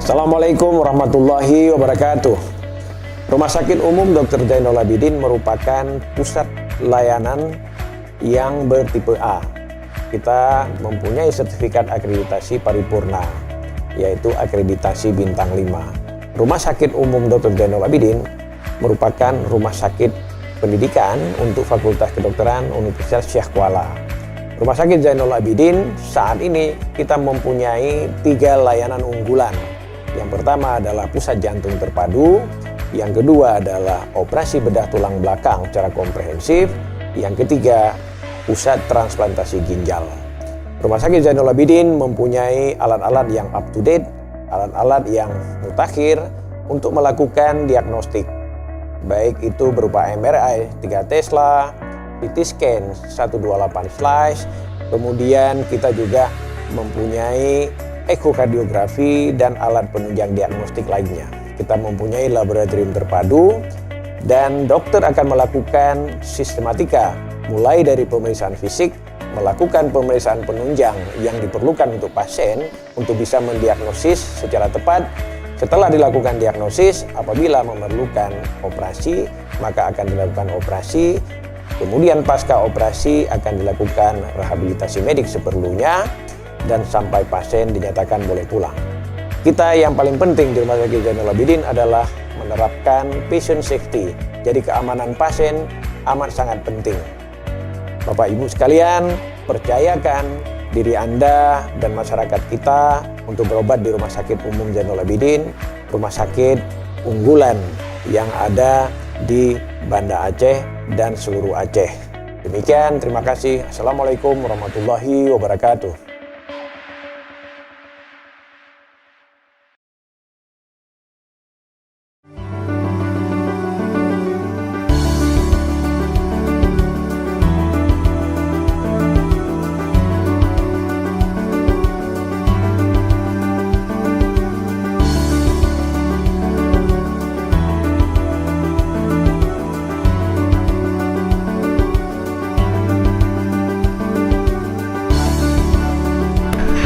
Assalamualaikum warahmatullahi wabarakatuh. Rumah Sakit Umum Dr. Zainul Abidin merupakan pusat layanan yang bertipe A. Kita mempunyai sertifikat akreditasi paripurna, yaitu akreditasi bintang 5. Rumah Sakit Umum Dr. Zainul Abidin merupakan rumah sakit pendidikan untuk Fakultas Kedokteran Universitas Syekh Kuala. Rumah Sakit Zainul Abidin saat ini kita mempunyai 3 layanan unggulan. Yang pertama adalah pusat jantung terpadu, yang kedua adalah operasi bedah tulang belakang secara komprehensif, yang ketiga pusat transplantasi ginjal. Rumah Sakit Zainul Abidin mempunyai alat-alat yang up to date, alat-alat yang mutakhir untuk melakukan diagnostik, baik itu berupa MRI 3 Tesla, CT scan 128 slice, kemudian kita juga mempunyai ekokardiografi dan alat penunjang diagnostik lainnya. Kita mempunyai laboratorium terpadu dan dokter akan melakukan sistematika mulai dari pemeriksaan fisik, melakukan pemeriksaan penunjang yang diperlukan untuk pasien untuk bisa mendiagnosis secara tepat. Setelah dilakukan diagnosis, apabila memerlukan operasi, maka akan dilakukan operasi. Kemudian pasca operasi akan dilakukan rehabilitasi medik seperlunya dan sampai pasien dinyatakan boleh pulang. Kita yang paling penting di Rumah Sakit Zainul Abidin adalah menerapkan patient safety. Jadi keamanan pasien amat sangat penting. Bapak Ibu sekalian, percayakan diri Anda dan masyarakat kita untuk berobat di Rumah Sakit Umum Zainul Abidin, rumah sakit unggulan yang ada di Banda Aceh dan seluruh Aceh. Demikian, terima kasih. Assalamualaikum warahmatullahi wabarakatuh.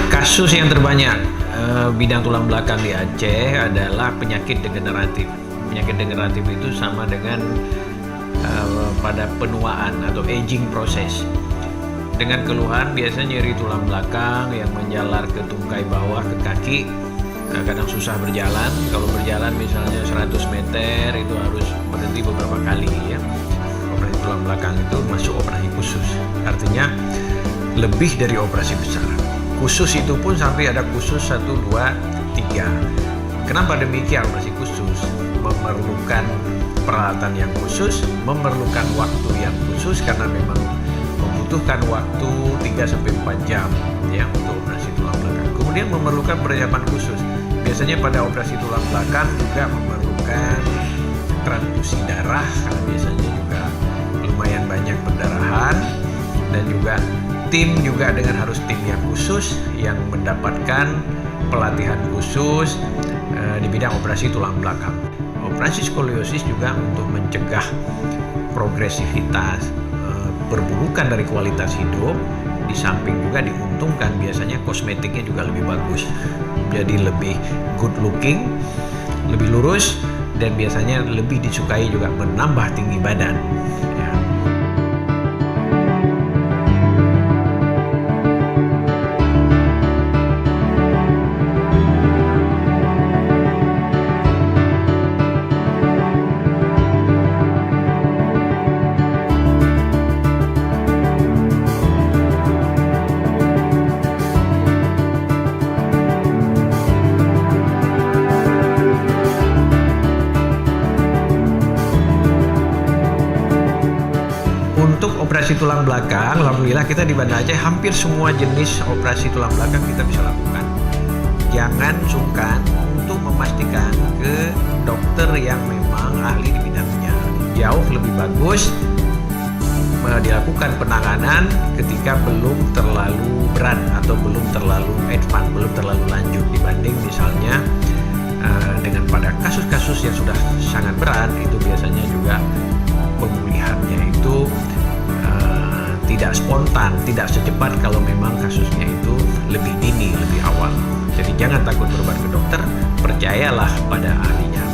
Kasus yang terbanyak bidang tulang belakang di Aceh adalah penyakit degeneratif. Penyakit degeneratif itu sama dengan pada penuaan atau aging process. Dengan keluhan biasanya nyeri tulang belakang yang menjalar ke tungkai bawah ke kaki, kadang susah berjalan. Kalau berjalan misalnya 100 meter itu harus berhenti beberapa kali ya. Operasi tulang belakang itu masuk operasi khusus. Artinya lebih dari operasi besar. Khusus itu pun sampai ada khusus 1, 2, 3. Kenapa demikian operasi khusus? Memerlukan peralatan yang khusus, memerlukan waktu yang khusus karena memang membutuhkan waktu 3-4 jam ya untuk operasi tulang belakang. Kemudian memerlukan persiapan khusus. Biasanya pada operasi tulang belakang juga memerlukan transfusi darah karena biasanya juga lumayan banyak perdarahan, dan juga tim juga dengan harus tim yang khusus yang mendapatkan pelatihan khusus di bidang operasi tulang belakang. Operasi skoliosis juga untuk mencegah progresivitas perburukan dari kualitas hidup, di samping juga diuntungkan biasanya kosmetiknya juga lebih bagus, jadi lebih good looking, lebih lurus, dan biasanya lebih disukai juga menambah tinggi badan. Untuk operasi tulang belakang, alhamdulillah kita di Banda Aceh hampir semua jenis operasi tulang belakang kita bisa lakukan. Jangan sungkan untuk memastikan ke dokter yang memang ahli di bidangnya. Jauh lebih bagus dilakukan penanganan ketika belum terlalu berat atau belum terlalu advance, belum terlalu lanjut dibanding misalnya dengan pada kasus-kasus yang sudah sangat berat, itu biasanya juga pemulihannya itu tidak spontan, tidak secepat kalau memang kasusnya itu lebih dini, lebih awal. Jadi jangan takut berobat ke dokter, percayalah pada ahlinya.